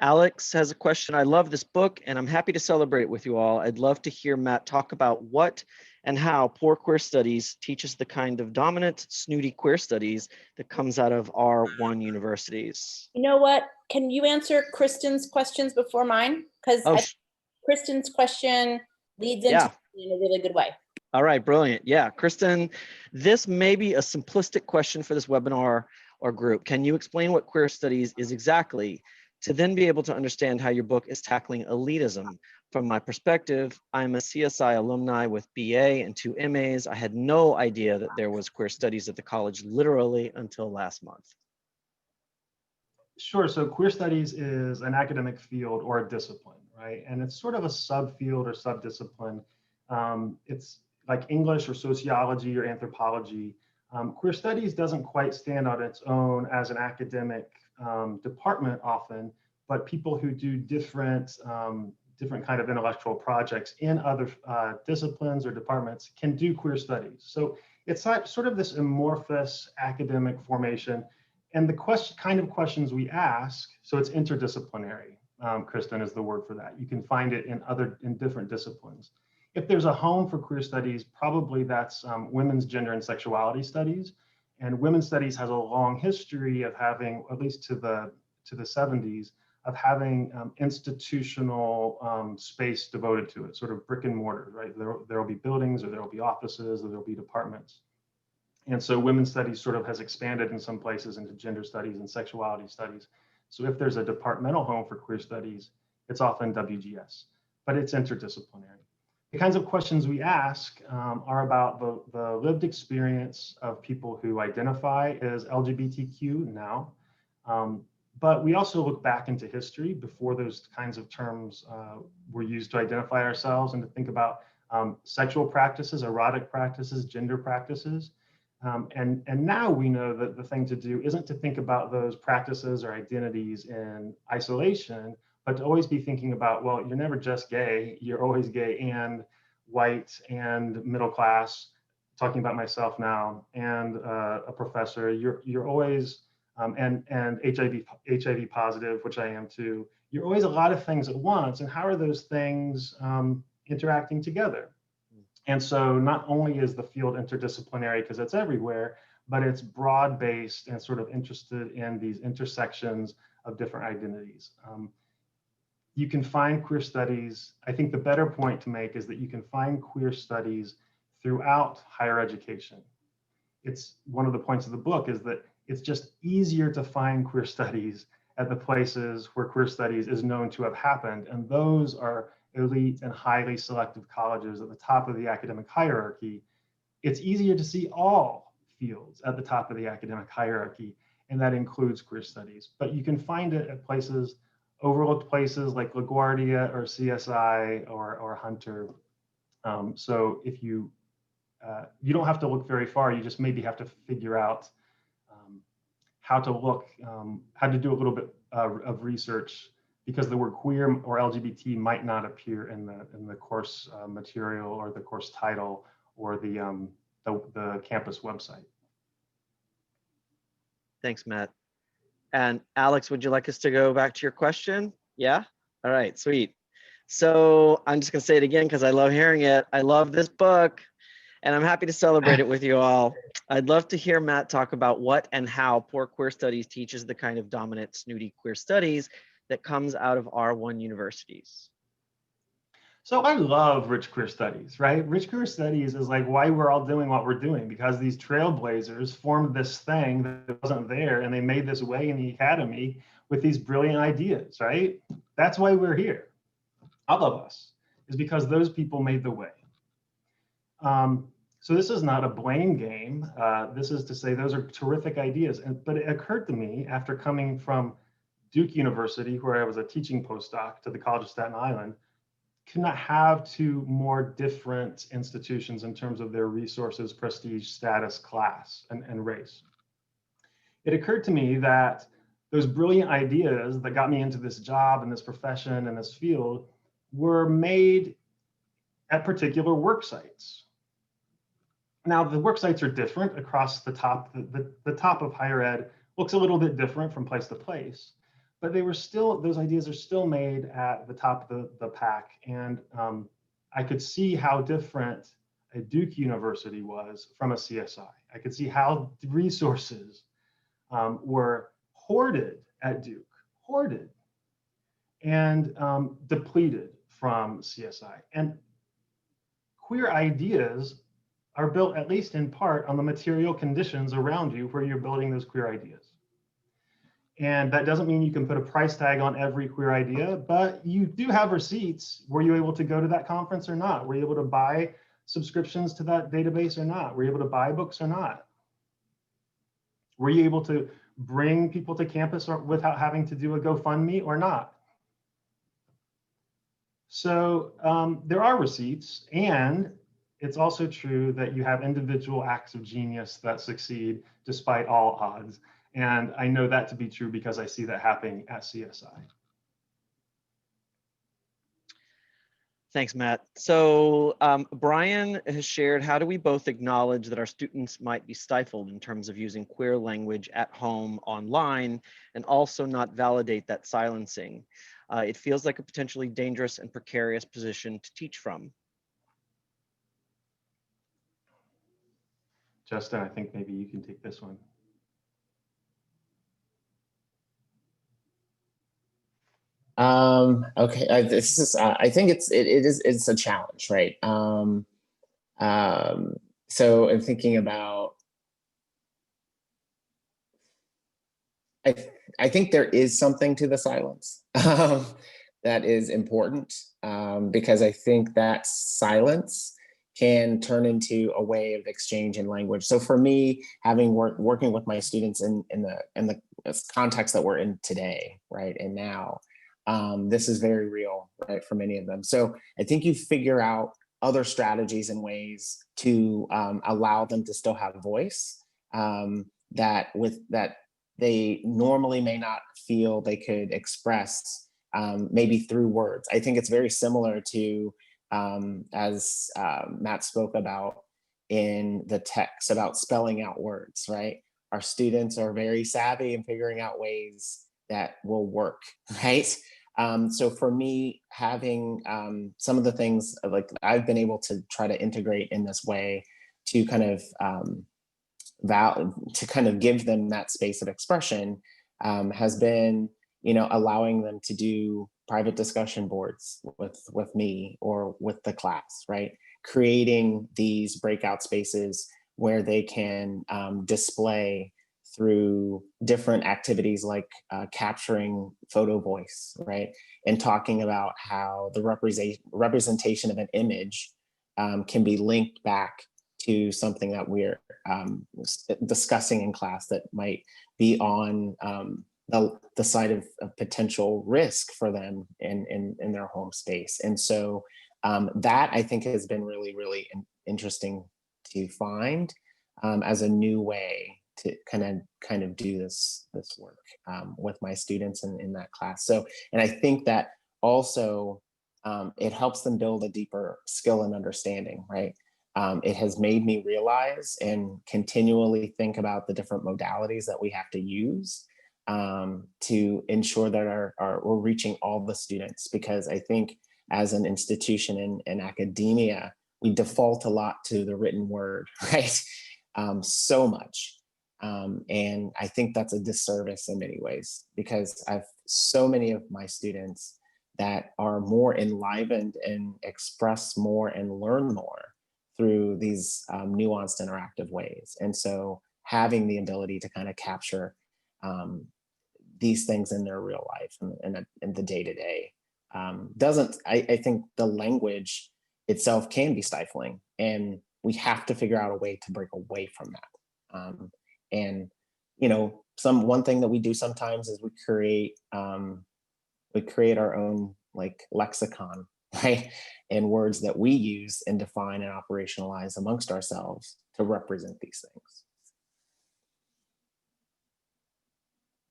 Alex has a question. I love this book and I'm happy to celebrate with you all. I'd love to hear Matt talk about what and how poor queer studies teaches the kind of dominant, snooty queer studies that comes out of R1 universities. You know what? Can you answer Kristen's questions before mine? Because Kristen's question leads into in a really good way. All right, brilliant. Yeah, Kristen, this may be a simplistic question for this webinar or group. Can you explain what queer studies is exactly, to then be able to understand how your book is tackling elitism? From my perspective, I'm a CSI alumni with BA and 2 MAs. I had no idea that there was queer studies at the college literally until last month. Sure, so queer studies is an academic field or a discipline, right? And it's sort of a subfield or subdiscipline. It's like English or sociology or anthropology. Queer studies doesn't quite stand on its own as an academic department often, but people who do different kind of intellectual projects in other disciplines or departments can do queer studies. So it's sort of this amorphous academic formation. And the kind of questions we ask, so it's interdisciplinary, Kristen is the word for that. You can find it in different disciplines. If there's a home for queer studies, probably that's women's gender and sexuality studies. And women's studies has a long history of having, at least to the 70s, of having institutional space devoted to it, sort of brick and mortar, right? There will be buildings, or there will be offices, or there will be departments. And so women's studies sort of has expanded in some places into gender studies and sexuality studies. So if there's a departmental home for queer studies, it's often WGS, but it's interdisciplinary. The kinds of questions we ask are about the lived experience of people who identify as LGBTQ now. But we also look back into history before those kinds of terms were used to identify ourselves, and to think about sexual practices, erotic practices, gender practices. And now we know that the thing to do isn't to think about those practices or identities in isolation, but to always be thinking about, well, you're never just gay, you're always gay and white and middle class, talking about myself now, and a professor, you're always, and HIV positive, which I am too, you're always a lot of things at once, and how are those things interacting together? And so not only is the field interdisciplinary because it's everywhere, but it's broad-based and sort of interested in these intersections of different identities. You can find queer studies. I think the better point to make is that you can find queer studies throughout higher education. It's one of the points of the book is that it's just easier to find queer studies at the places where queer studies is known to have happened. And those are elite and highly selective colleges at the top of the academic hierarchy. It's easier to see all fields at the top of the academic hierarchy, and that includes queer studies. But you can find it at places, overlooked places like LaGuardia or CSI or Hunter. So if you don't have to look very far, you just maybe have to figure out how to look, how to do a little bit of research, because the word queer or LGBT might not appear in the course material or the course title or the campus website. Thanks, Matt. And Alex, would you like us to go back to your question? Yeah? All right, sweet. So I'm just gonna say it again because I love hearing it. I love this book and I'm happy to celebrate it with you all. I'd love to hear Matt talk about what and how Poor Queer Studies teaches the kind of dominant, snooty queer studies that comes out of R1 universities. So I love rich queer studies, right? Rich queer studies is like why we're all doing what we're doing, because these trailblazers formed this thing that wasn't there and they made this way in the academy with these brilliant ideas, right? That's why we're here. All of us is because those people made the way. So this is not a blame game. This is to say those are terrific ideas. But it occurred to me after coming from Duke University, where I was a teaching postdoc, to the College of Staten Island, could not have two more different institutions in terms of their resources, prestige, status, class, and race. It occurred to me that those brilliant ideas that got me into this job and this profession and this field were made at particular work sites. Now, the work sites are different across the top. The top of higher ed looks a little bit different from place to place, but they were still, those ideas are still made at the top of the pack. And I could see how different a Duke University was from a CSI. I could see how resources were hoarded at Duke, hoarded and depleted from CSI. And queer ideas are built, at least in part, on the material conditions around you where you're building those queer ideas. And that doesn't mean you can put a price tag on every queer idea, but you do have receipts. Were you able to go to that conference or not? Were you able to buy subscriptions to that database or not? Were you able to buy books or not? Were you able to bring people to campus without having to do a GoFundMe or not? So there are receipts, and it's also true that you have individual acts of genius that succeed despite all odds. And I know that to be true because I see that happening at CSI. Thanks, Matt. So Brian has shared, how do we both acknowledge that our students might be stifled in terms of using queer language at home, online, and also not validate that silencing? It feels like a potentially dangerous and precarious position to teach from. Justin, I think maybe you can take this one. Okay, this is, I think it's a challenge, right? So I'm thinking about, I think there is something to the silence that is important, because I think that silence can turn into a way of exchange in language. So for me, having working with my students in the context that we're in today, right, and now, this is very real, right, for many of them. So I think you figure out other strategies and ways to allow them to still have voice that they normally may not feel they could express maybe through words. I think it's very similar to, as Matt spoke about in the text about spelling out words, right? Our students are very savvy in figuring out ways that will work, right? So for me, having some of the things like I've been able to try to integrate in this way to kind of give them that space of expression has been, allowing them to do private discussion boards with me or with the class, right? Creating these breakout spaces where they can display through different activities like capturing photo voice, right? And talking about how the representation of an image can be linked back to something that we're discussing in class that might be on the side of potential risk for them in their home space. And so that I think has been really, really interesting to find as a new way to kind of do this work with my students in that class. So, and I think that also it helps them build a deeper skill and understanding, right? It has made me realize and continually think about the different modalities that we have to use to ensure that we're reaching all the students, because I think as an institution in academia, we default a lot to the written word, right? So much. And I think that's a disservice in many ways, because I've so many of my students that are more enlivened and express more and learn more through these nuanced interactive ways. And so having the ability to kind of capture these things in their real life and in the day-to-day I think the language itself can be stifling, and we have to figure out a way to break away from that. And one thing that we do sometimes is we create our own like lexicon, right? And words that we use and define and operationalize amongst ourselves to represent these things.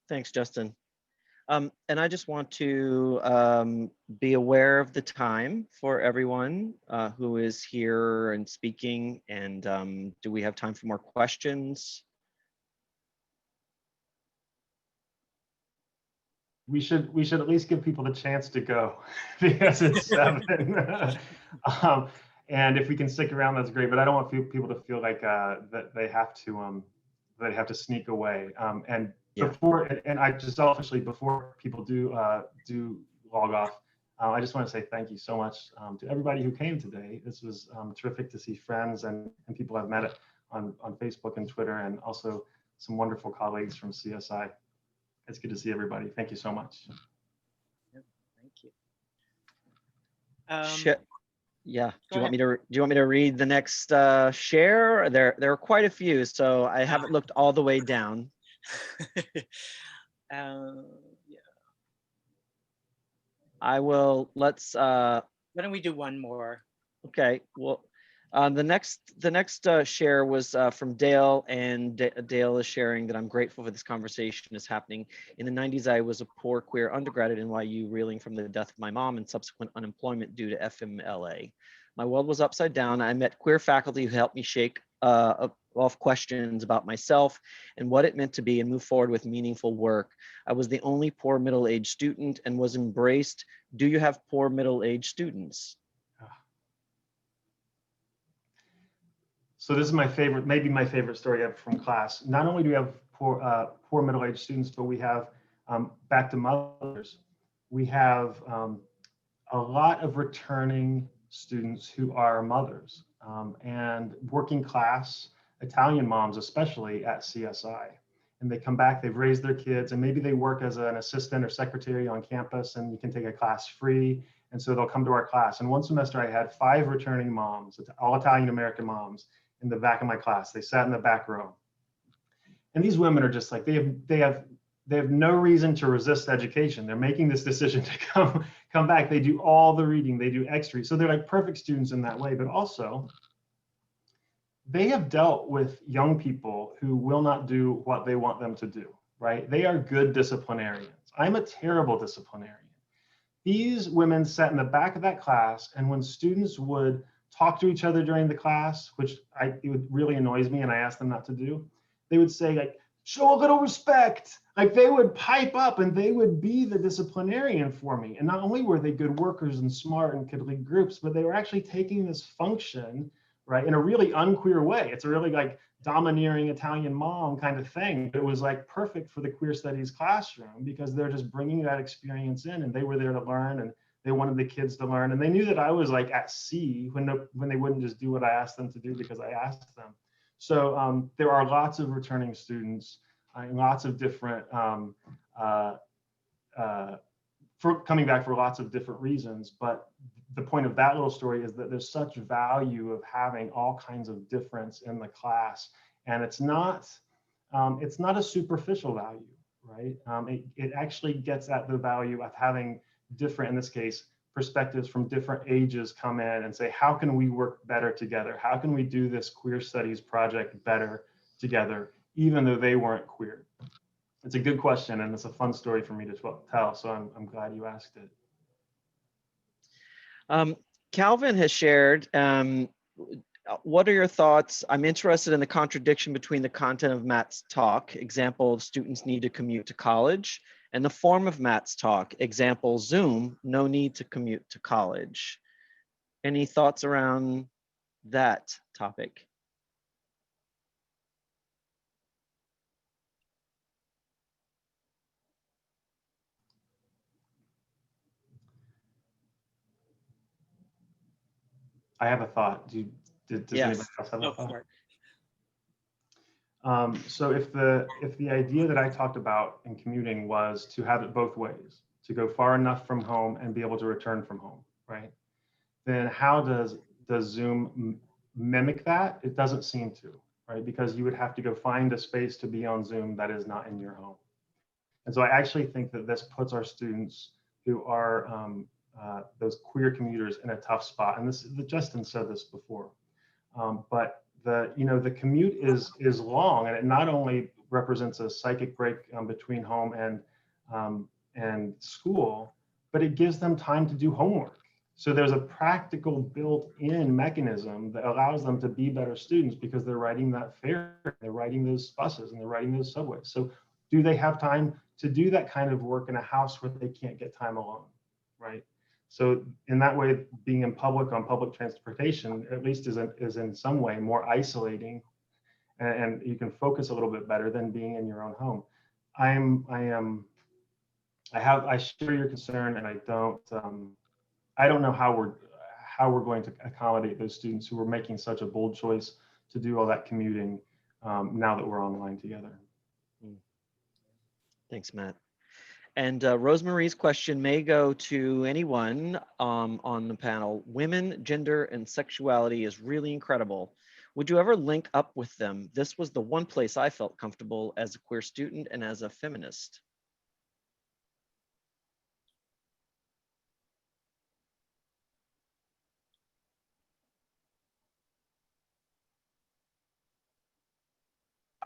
Thanks, Justin. And I just want to be aware of the time for everyone who is here and speaking. And do we have time for more questions? We should at least give people the chance to go because it's 7. And if we can stick around, that's great. But I don't want people to feel like that they have to sneak away. And before, and I just selfishly, before people do log off, I just want to say thank you so much to everybody who came today. This was terrific to see friends and people I've met on Facebook and Twitter, and also some wonderful colleagues from CSI. It's good to see everybody. Thank you so much. Yeah, thank you. Yeah. Do you want me to read the next share? There are quite a few, so I haven't looked all the way down. Yeah. I will. Let's. Why don't we do one more? Okay. Well, the next share was from Dale, and Dale is sharing that I'm grateful for this conversation is happening. In the 90s, I was a poor queer undergrad at NYU, reeling from the death of my mom and subsequent unemployment due to FMLA. My world was upside down. I met queer faculty who helped me shake off questions about myself and what it meant to be and move forward with meaningful work. I was the only poor middle-aged student and was embraced. Do you have poor middle-aged students? So this is my favorite, maybe my favorite story ever from class. Not only do we have poor middle-aged students, but we have, back to mothers, we have a lot of returning students who are mothers and working class Italian moms, especially at CSI. And they come back, they've raised their kids, and maybe they work as an assistant or secretary on campus, and you can take a class free. And so they'll come to our class. And one semester I had 5 returning moms, all Italian American moms, in the back of my class. They sat in the back row. And these women are just like, they have they have no reason to resist education. They're making this decision to come back. They do all the reading, they do extra. So they're like perfect students in that way, but also they have dealt with young people who will not do what they want them to do, right? They are good disciplinarians. I'm a terrible disciplinarian. These women sat in the back of that class, and when students would talk to each other during the class, which it really annoys me and I ask them not to do, they would say like, show a little respect. Like they would pipe up and they would be the disciplinarian for me. And not only were they good workers and smart and could lead groups, but they were actually taking this function, right, in a really unqueer way. It's a really like domineering Italian mom kind of thing. But it was like perfect for the queer studies classroom because they're just bringing that experience in, and they were there to learn, and they wanted the kids to learn. And they knew that I was like at sea when they wouldn't just do what I asked them to do because I asked them. So there are lots of returning students, lots of different, for coming back for lots of different reasons. But the point of that little story is that there's such value of having all kinds of difference in the class. And it's not a superficial value, right? It actually gets at the value of having different, in this case, perspectives from different ages come in and say, how can we work better together? How can we do this queer studies project better together, even though they weren't queer? It's a good question, and it's a fun story for me to tell, so I'm glad you asked it. Calvin has shared, what are your thoughts? I'm interested in the contradiction between the content of Matt's talk, example, students need to commute to college, and the form of Matt's talk, example, Zoom, no need to commute to college. Any thoughts around that topic? I have a thought. Does Yes. anybody else have a thought? For it. So if the idea that I talked about in commuting was to have it both ways, to go far enough from home and be able to return from home, right? Then how does Zoom mimic that? It doesn't seem to, right? Because you would have to go find a space to be on Zoom that is not in your home. And so I actually think that this puts our students who are those queer commuters in a tough spot. And Justin said this before, but the commute is long, and it not only represents a psychic break between home and school, but it gives them time to do homework. So there's a practical built-in mechanism that allows them to be better students because they're riding that fare, they're riding those buses, and they're riding those subways. So do they have time to do that kind of work in a house where they can't get time alone, right? So in that way, being in public on public transportation, at least is in some way more isolating, and you can focus a little bit better than being in your own home. I share your concern, and I don't know how we're going to accommodate those students who are making such a bold choice to do all that commuting now that we're online together. Thanks, Matt. And Rosemarie's question may go to anyone on the panel. Women, gender, and sexuality is really incredible. Would you ever link up with them? This was the one place I felt comfortable as a queer student and as a feminist.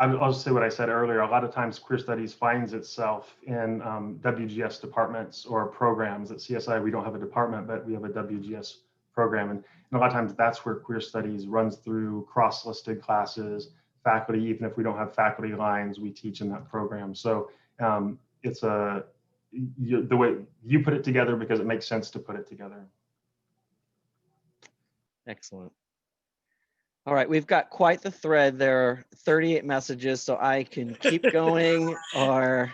I'll just say what I said earlier. A lot of times queer studies finds itself in WGS departments or programs. At CSI, we don't have a department, but we have a WGS program. And a lot of times that's where queer studies runs through cross-listed classes, faculty. Even if we don't have faculty lines, we teach in that program. So it's the way you put it together because it makes sense to put it together. Excellent. All right, we've got quite the thread. There are 38 messages, so I can keep going, or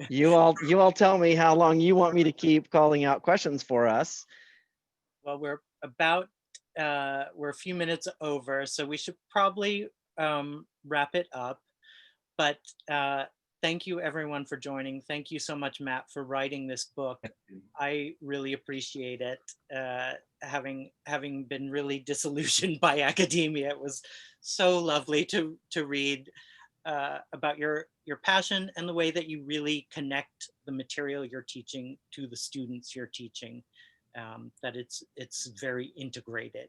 you all tell me how long you want me to keep calling out questions for us. Well, we're a few minutes over, so we should probably wrap it up. But thank you everyone for joining. Thank you so much, Matt, for writing this book. I really appreciate it. Having been really disillusioned by academia, it was so lovely to read about your passion and the way that you really connect the material you're teaching to the students you're teaching. That it's very integrated,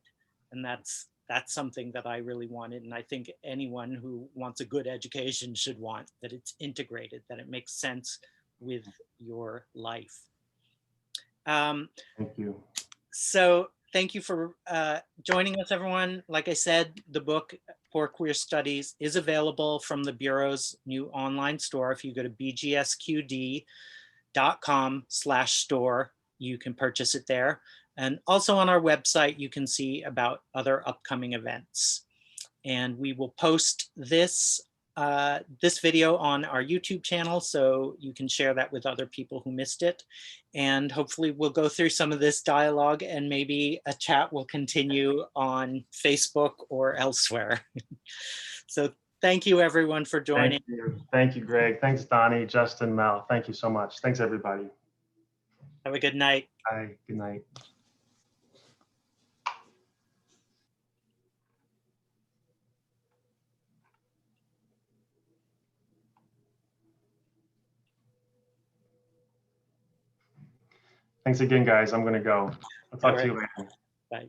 and that's something that I really wanted, and I think anyone who wants a good education should want, that it's integrated, that it makes sense with your life. Thank you. So thank you for joining us, everyone. Like I said, the book for Queer Studies is available from the Bureau's new online store. If you go to bgsqd.com/store, you can purchase it there. And also on our website, you can see about other upcoming events. And we will post this this video on our YouTube channel, so you can share that with other people who missed it. And hopefully we'll go through some of this dialogue, and maybe a chat will continue on Facebook or elsewhere. So thank you everyone for joining. Thank you. Thank you, Greg. Thanks, Donnie, Justin, Mel. Thank you so much. Thanks, everybody. Have a good night. Bye. Good night. Thanks again, guys. I'm going to go. I'll talk to you later. Bye.